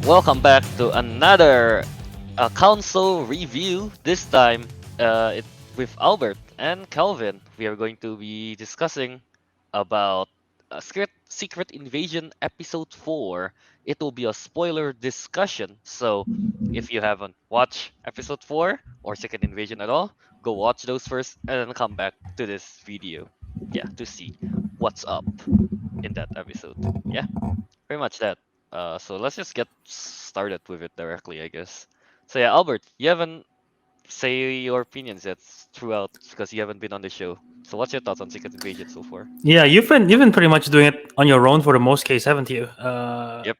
Welcome back to another console review. This time, with Albert and Kelvin. We are going to be discussing about Secret Invasion Episode 4. It will be a spoiler discussion. So, if you haven't watched Episode 4 or Secret Invasion at all, go watch those first and then come back to this video. Yeah, to see what's up in that episode. Yeah, pretty much that. So let's just get started with it directly, I guess. So yeah, Albert, you haven't say your opinions yet throughout because you haven't been on the show. So what's your thoughts on Secret Invasion so far? Yeah, you've been pretty much doing it on your own for the most case, haven't you? Yep.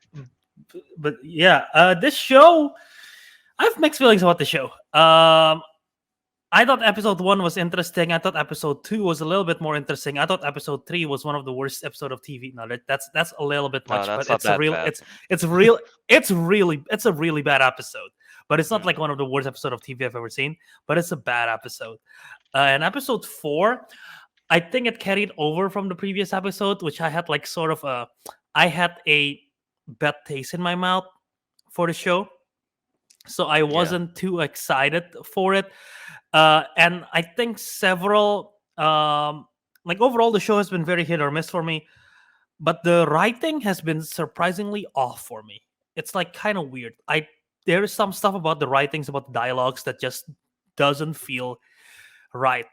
But yeah, this show, I have mixed feelings about the show. I thought episode 1 was interesting. I thought episode 2 was a little bit more interesting. I thought episode 3 was one of the worst episode of TV. Now that's a little bit No, much, but that's not that bad. it's a really bad episode. But it's not like Mm. one of the worst episode of TV I've ever seen. But it's a bad episode. And episode 4, I think it carried over from the previous episode, which I had I had a bad taste in my mouth for the show, so I Yeah. wasn't too excited for it. And I think like overall, the show has been very hit or miss for me, but the writing has been surprisingly off for me. It's like kind of weird. There is some stuff about the writings, about the dialogues that just doesn't feel right.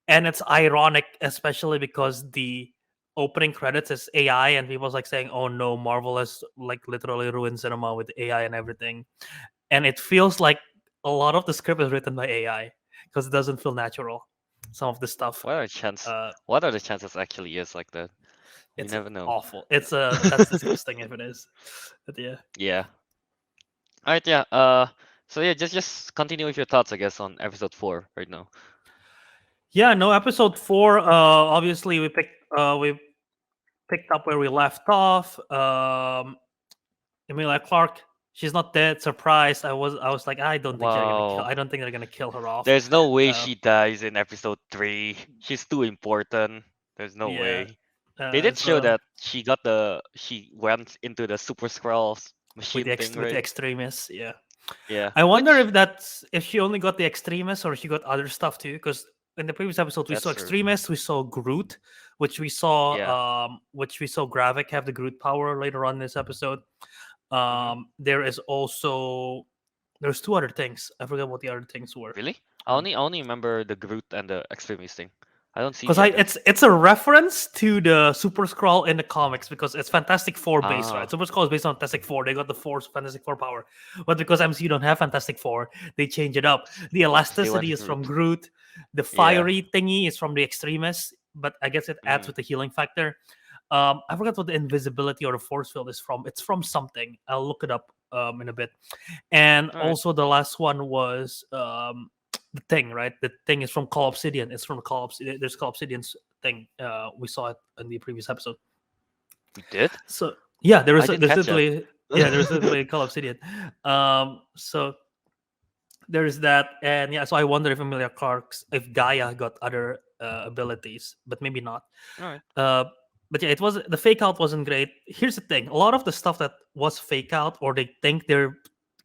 And it's ironic, especially because the opening credits is AI, and people's like saying, "Oh no, Marvel has like literally ruined cinema with AI and everything." And it feels like a lot of the script is written by AI because it doesn't feel natural. Some of the stuff, What are the chance? uh, What are the chances actually is like that? You it's never know. awful. That's disgusting if it is. But yeah, Yeah. All right. Yeah. So yeah, just continue with your thoughts, I guess, on episode 4 right now. yeah. No, episode 4. Obviously we picked up where we left off. Emilia Clark, she's not dead. Surprised. I was like, Wow. I don't think they're gonna kill her off. There's no way Uh, she dies in episode 3. She's too important. There's no yeah. way. They did show So that she went into the Super Skrulls machine thing, with the right? extremists, yeah. Yeah. I wonder Which if she only got the extremists or she got other stuff too. Because in the previous episode we that's saw true. extremists, we saw Groot, Yeah. which we saw Gravik have the Groot power later on in this episode. Hmm. There is also there's two other things. I forget what the other things were. Really? I only remember the Groot and the extremist thing. I don't see Because the I others. it's a reference to the Super Skrull in the comics because it's Fantastic Four based, right? Ah, Super Skrull is based on Fantastic Four. They got the Force Fantastic Four power, but because MCU don't have Fantastic Four, they change it up. The they went elasticity is from Groot. Groot. The Yeah. fiery thingy is from the Extremis, but I guess it adds Mm. with the healing factor. I forgot what the invisibility or the force field is from. It's from something. I'll look it up in a bit. And All right. also the last one was the thing, right? The thing is from Call Obsidian. It's from Call Obsidian. There's Call Obsidian's thing. We saw it in the previous episode. We did? So yeah, I didn't there's catch that. literally Call Obsidian. So there's that, and yeah. So I wonder if Gaia got other abilities, but maybe not. All right. Uh, but yeah, it was the fake out wasn't great. Here's the thing: a lot of the stuff that was fake out, or they think they're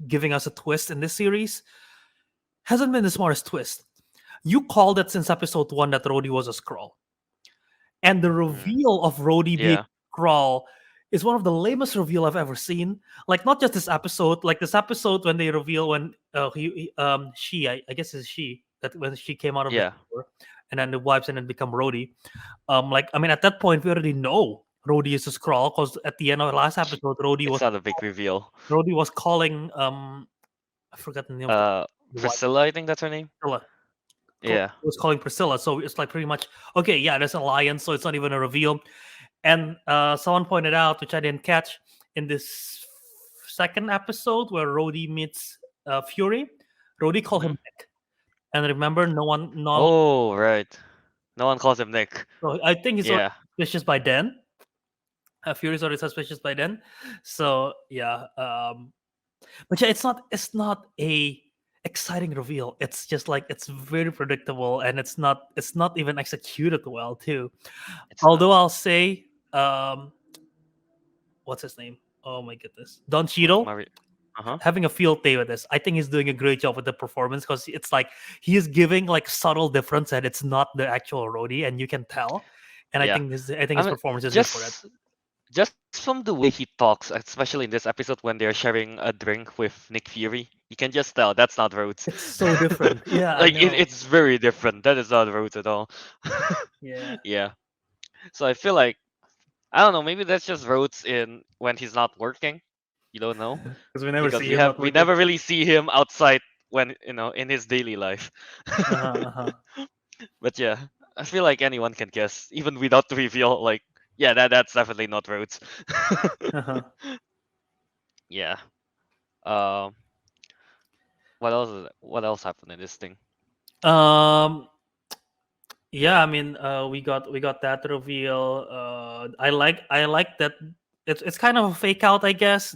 giving us a twist in this series, hasn't been the smartest twist. You called it since episode 1 that Rhodey was a scroll, and the Mm. reveal of Rhodey being Yeah. a scroll is one of the lamest reveal I've ever seen. Like not just this episode, like this episode when they reveal when she I guess it's she that when she came out of the Yeah. shower and then the wipes and then become Rhodey. Like I mean at that point we already know Rhodey is a scroll because at the end of the last episode It's not a big reveal. Rhodey was calling I forgot the name of the wife, Priscilla, I think that's her name. Priscilla. Yeah. Was calling Priscilla. So it's like pretty much okay. Yeah, there's an alliance, so it's not even a reveal. And someone pointed out, which I didn't catch, in this second episode where Rhodey meets Fury, Rhodey called him Hmm. Nick. And remember, no. Oh, right. No one calls him Nick. So I think he's already Yeah. suspicious by then. Fury's already suspicious by then. So yeah, but yeah, it's not a exciting reveal. It's just like it's very predictable, and it's not even executed well too. It's not. Although I'll say, what's his name? Oh my goodness, Don Cheadle Mari. Uh-huh. having a field day with this. I think he's doing a great job with the performance because it's like he is giving like subtle difference and it's not the actual Rhodey, and you can tell. And Yeah. I think I his mean, performance is good for it. just from the way he talks, especially in this episode when they're sharing a drink with Nick Fury, you can just tell that's not Rhodes. It's so different. Yeah, I Like know. it's very different. That is not Rhodes at all. Yeah, Yeah. So I feel like I don't know. Maybe that's just Rhodes in when he's not working. You don't know because we never because see him not we working. never really see him outside when in his daily life. Uh huh. Uh huh. But yeah, I feel like anyone can guess even without the reveal. Like yeah, that's definitely not Rhodes. Uh huh. Yeah. Um. What else? What else happened in this thing? Um. Yeah, I mean, we got that reveal. I like that. It's kind of a fake out, I guess.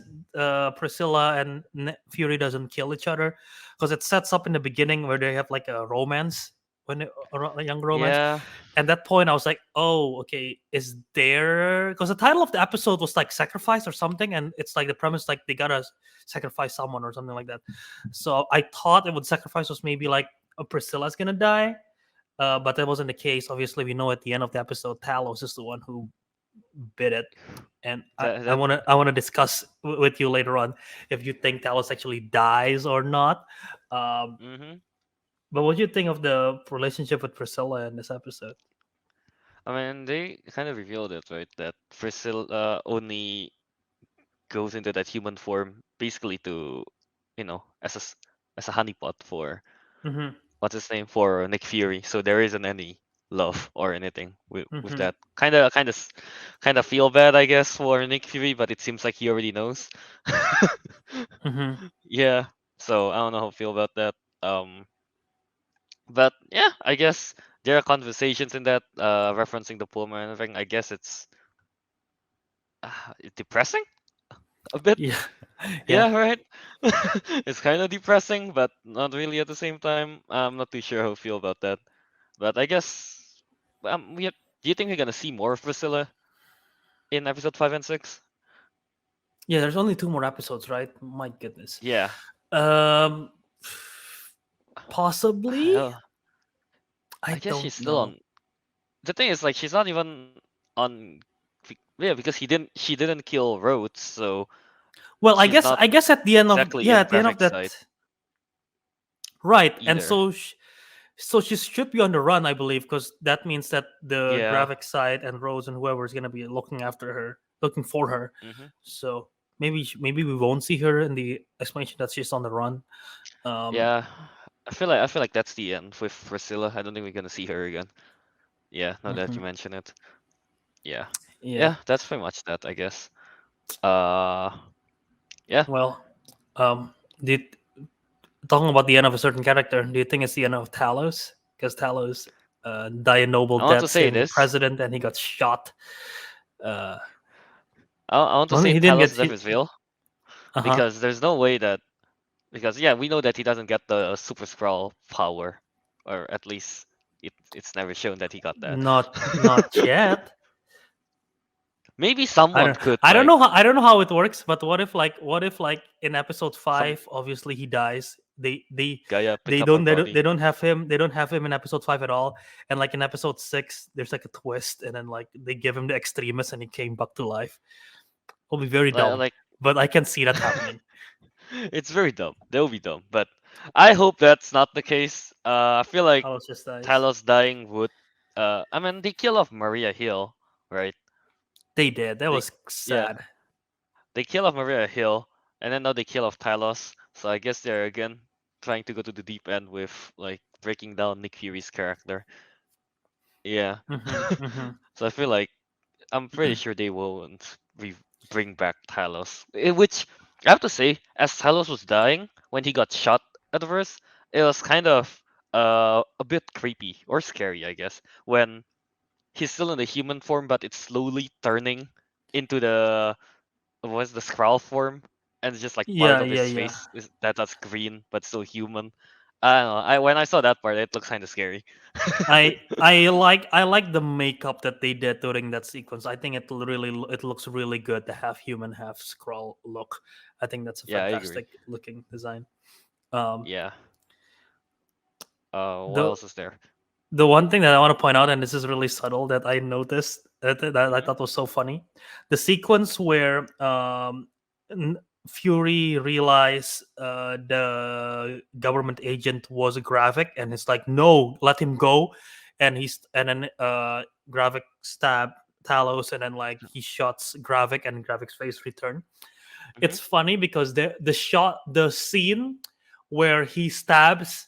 Priscilla and Fury doesn't kill each other because it sets up in the beginning where they have like a romance when a young romance. Yeah. At that point, I was like, oh, okay, is there? Because the title of the episode was like sacrifice or something, and it's like the premise like they gotta sacrifice someone or something like that. So I thought it would sacrifice was maybe like Priscilla's gonna die, but that wasn't the case. Obviously, we know at the end of the episode, Talos is the one who bit it, and I, That I that. wanna I wanna discuss with you later on if you think Talos actually dies or not. Um, Mhm. but what do you think of the relationship with Priscilla in this episode? I mean, they kind of revealed it, right? That Priscilla only goes into that human form basically to, as as a honeypot for Mm-hmm. what's his name for Nick Fury. So there isn't any love or anything with Mm-hmm. that. Kind of feel bad, I guess, for Nick Fury, but it seems like he already knows. Mm-hmm. Yeah. So I don't know how I feel about that. But yeah, I guess there are conversations in that referencing the poem and everything. I guess it's depressing a bit. Yeah, yeah, Yeah, right. It's kind of depressing, but not really at the same time. I'm not too sure how I feel about that. But I guess do you think we're gonna see more of Priscilla in episode 5 and 6? yeah. There's only two more episodes, right? My goodness. Yeah. Um, possibly. Hell, I I guess she's don't still know. on. The thing is, like, she's not even on. Yeah, because she didn't kill Rhodes, so Well, I she's guess not I guess at the end of exactly yeah, in at the end of Gravik's side that, right, and either. so she should be on the run, I believe, because that means that the Yeah. graphic side and Rose and whoever is gonna be looking after her, looking for her. Hmm. So maybe we won't see her in the explanation that she's on the run. Um, Yeah. I feel like that's the end with Priscilla. I don't think we're gonna see her again. Yeah, now that mhm, you mention it. Yeah. yeah. Yeah, that's pretty much that, I guess. Uh yeah. Well, um, did talking about the end of a certain character, do you think it's the end of Talos? Because Talos died a noble I want to death, say saving the this. president, and he got shot. Uh, I want to well, say he didn't Talos' get death hit. is real Uh huh. because there's no way that because yeah, we know that he doesn't get the super scroll power, or at least it's never shown that he got that. Not yet. Maybe I someone don't could I don't like know how it works, but what if in episode some 5, obviously he dies. Gaia pick They up her don't they don't body. they don't have him they don't have him in episode 5 at all. And like in episode 6, there's like a twist, and then like they give him the extremis and he came back to life. It'll be very dumb. Like But I can see that happening. it's very dumb. They'll be dumb, but I hope that's not the case. I feel like Talos just dies. Talos dying would. I mean, they kill off Maria Hill, right? They did. That They, was yeah, sad. they kill off Maria Hill, and then now they kill off Talos. So I guess they're again trying to go to the deep end with like breaking down Nick Fury's character. Yeah. Hmm. Hmm. So I feel like I'm pretty sure they won't bring back Talos. Which I have to say, as Talos was dying when he got shot at first, it was kind of a bit creepy or scary, I guess, when he's still in the human form, but it's slowly turning into the what's the Skrull form, and it's just like part Yeah, of yeah, his yeah. face is that's green but still human. I don't know. I when I saw that part, it looks kind of scary. I like the makeup that they did during that sequence. I think it looks really good. The half human, half scroll look. I think that's a Yeah, I agree. fantastic looking design. Um, Yeah. What the else is there? the one thing that I want to point out, and this is really subtle, that I noticed that I Hmm. thought was so funny, the sequence where N- Fury realized the government agent was a graphic, and it's like, no, let him go, and then graphic stab Talos, and then like he shots graphic, and graphic's face return. Hmm. It's funny because the scene where he stabs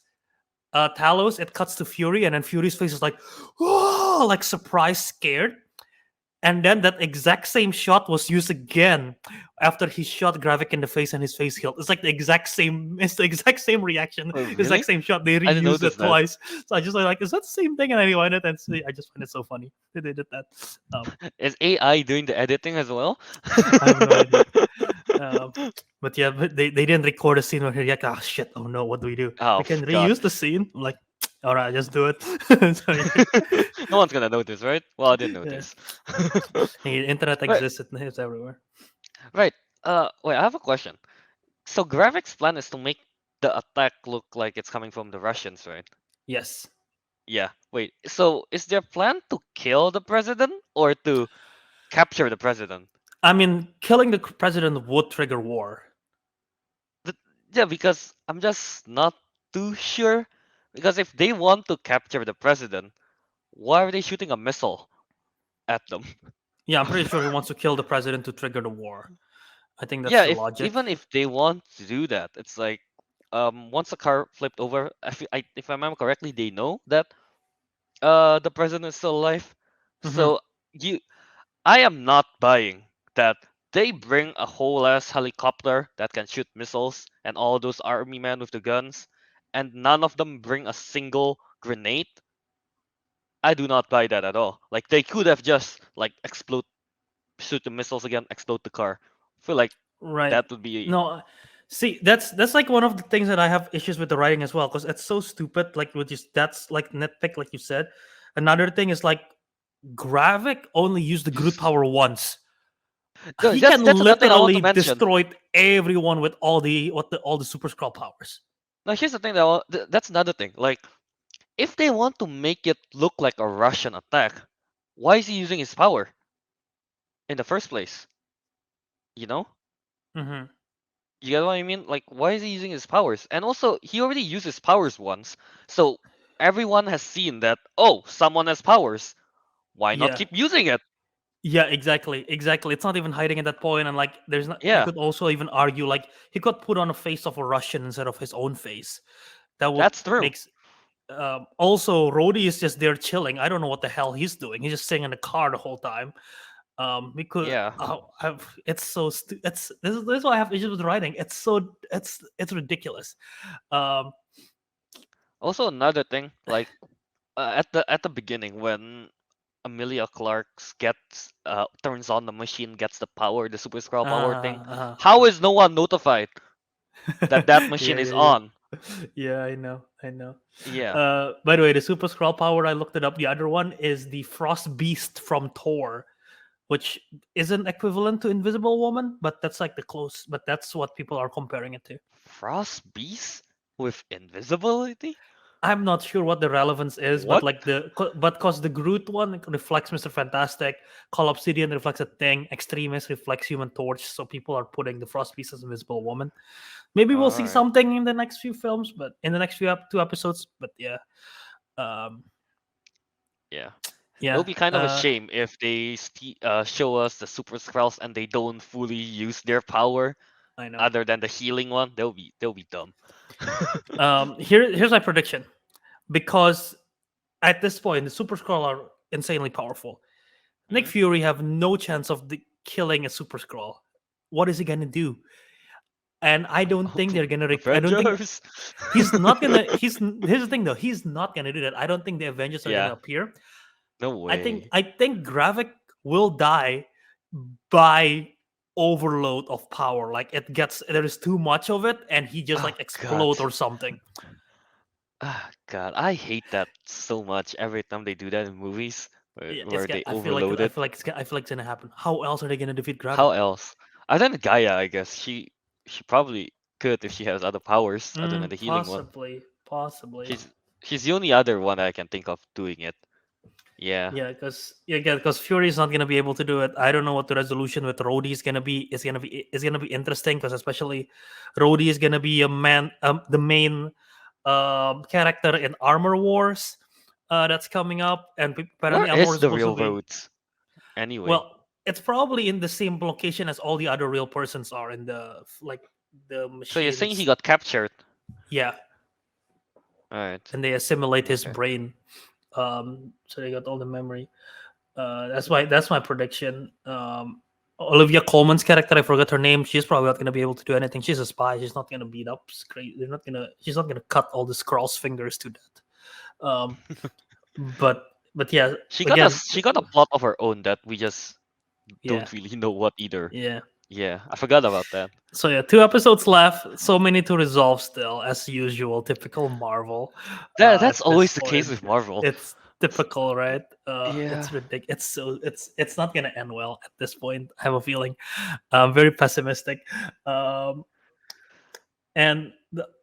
Talos, it cuts to Fury, and then Fury's face is like, oh, like surprised, scared. And then that exact same shot was used again after he shot Gravik in the face and his face healed. It's like the exact same. It's the exact same reaction, Oh, exact really? same shot. They I didn't reused notice it that. twice. So I just like, is that the same thing? And I rewind it and see. I just find it so funny that they did that. Is AI doing the editing as well? I have no idea. Um, but yeah, but they didn't record a scene where you're like, oh shit, oh no, what do we do? Oh We can God. reuse the scene. I'm like, all right, just do it. So, No one's gonna notice, right? Well, I didn't yeah. notice. The internet Right, exists, it's everywhere. right. Wait, I have a question. So Gravik's plan is to make the attack look like it's coming from the Russians, right? Yes. Yeah. Wait. So is their plan to kill the president or to capture the president? I mean, killing the president would trigger war. Th- yeah, because I'm just not too sure. Because if they want to capture the president, why are they shooting a missile at them? Yeah, I'm pretty sure he wants to kill the president to trigger the war. I think that's Yeah, the if logic. even if they want to do that, it's like once the car flipped over, if I remember correctly, they know that the president is still alive. Hmm. So you I am not buying that they bring a whole ass helicopter that can shoot missiles and all those army men with the guns, and none of them bring a single grenade. I do not buy that at all. Like they could have just like explode, shoot the missiles again, explode the car. I feel like Right. that would be No, see, that's like one of the things that I have issues with the writing as well, because it's so stupid. Like, which is that's like nitpick, like you said. Another thing is like Gravik only used the Groot power once. no. He That's can that's another thing I want literally to mention. destroy everyone with all the super scroll powers. Now here's the thing that's another thing. Like if they want to make it look like a Russian attack, why is he using his power in the first place? You know? Hmm. You get what I mean? Like, why is he using his powers? And also, he already used his powers once, so everyone has seen that. Oh, someone has powers. Why not Yeah. keep using it? Yeah, exactly. It's not even hiding at that point, and like, there's not. You Yeah, could also even argue like he could put on a face of a Russian instead of his own face. That would that's true. makes. Also, Rhodey is just there chilling. I don't know what the hell he's doing. He's just sitting in the car the whole time. Because Yeah. it's so this is why I have issues with writing. It's ridiculous. Um, Also, another thing, like at the beginning when Amelia Clark's gets turns on the machine, gets the power, the super scroll power thing. How is no one notified that that machine yeah, is yeah, yeah. on? Yeah, I know. Yeah. By the way, the super scroll power, I looked it up. The other one is the Frost Beast from Thor, which isn't equivalent to Invisible Woman, but that's like the close. But that's what people are comparing it to. Frost Beast with invisibility? I'm not sure what the relevance is, but What? like but because the Groot one reflects Mr. Fantastic, Call Obsidian reflects a thing, Extremis reflects Human Torch, so people are putting the Frost Beast as Invisible Woman. Maybe we'll see Alright. something in the next few films, but in the next two episodes. But yeah, um, Yeah. It'll yeah, be kind of a shame if they show us the Super Skrulls and they don't fully use their power I know. other than the healing one. They'll be dumb. Here's my prediction, because at this point the Super Skrull are insanely powerful. Nick Hmm. Fury have no chance of killing a Super Skrull. What is he gonna do? And I don't think they're gonna. I don't think Avengers. he's not gonna. Here's the thing though. He's not gonna do that. I don't think the Avengers are gonna Yeah. appear. No I think way. I think Gravik will die by overload of power. Like, it gets there is too much of it, and he just Oh like God. explode or something. Ah, God, I hate that so much every time they do that in movies Yeah, where they overload it. I feel like it's gonna happen. How else are they gonna defeat How gravity? else? Other than Gaia, I guess she probably could if she has other powers other than the healing one. Possibly, possibly. She's she's the only other one I can think of doing it. Yeah. Because Fury is not gonna be able to do it. I don't know what the resolution with Rhodey is gonna be. It's gonna be interesting because especially Rhodey is gonna be the main character in Armor Wars that's coming up, and Where apparently Armor is Wars is the supposed to real be roads anyway? well. It's probably in the same location as all the other real persons are in the So you're saying he machines. got captured? Yeah, Alright. and they assimilate his Okay. brain. So they got all the memory. That's my prediction. Olivia Colman's character, I forgot her name. She's probably not going to be able to do anything. She's a spy. She's not going to beat up. They're not gonna. She's not going to cut all the Skrull's fingers to death. Um, but yeah, again, She got a plot of her own that we just yeah, don't really know what either. yeah. Yeah, I forgot about that. So yeah, 2 episodes left. So many to resolve still, as usual. Typical Marvel. That's At this always the case point, with Marvel. it's typical, right? Yeah. It's ridiculous. It's not gonna end well at this point. I have a feeling. I'm very pessimistic. Um, and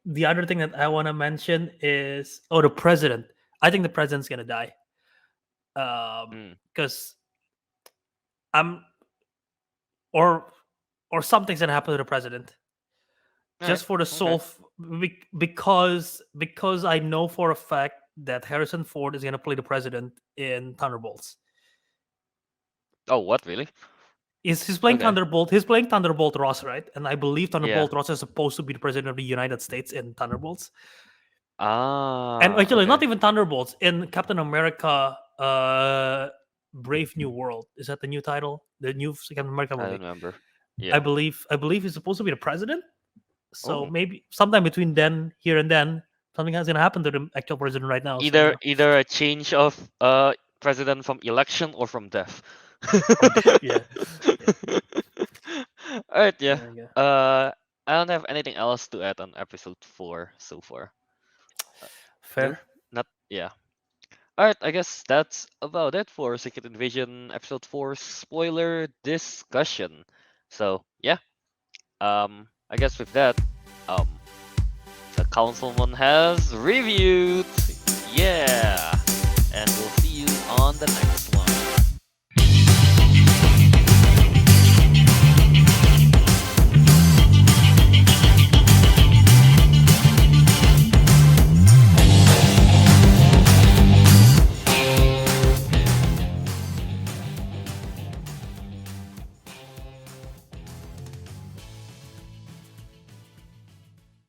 the other thing that I want to mention is the president. I think the president's gonna die. Mm. Because I'm or or something's gonna happen to the president Alright. just for the Okay. because I know for a fact that Harrison Ford is gonna play the president in Thunderbolts. Oh, what really? He's playing Okay. Thunderbolt. He's playing Thunderbolt Ross, right? And I believe Yeah. Thunderbolt Ross is supposed to be the president of the United States in Thunderbolts. And Ah, actually, not okay. even Thunderbolts in Captain America. Brave New World, is that the new title? The new Captain America I don't movie. remember. I Yeah. believe. I believe he's supposed to be the president. So Oh. maybe sometime between here and then, something is gonna happen to the actual president right now. So Either a change of president from election or from death. yeah, yeah. Alright, yeah. There we go. I don't have anything else to add on episode 4 so far. Fair. Not yeah. Alright, I guess that's about it for Secret Invasion episode 4 spoiler discussion. So yeah. I guess with that, um the councilman has reviewed. Yeah. And we'll see you on the next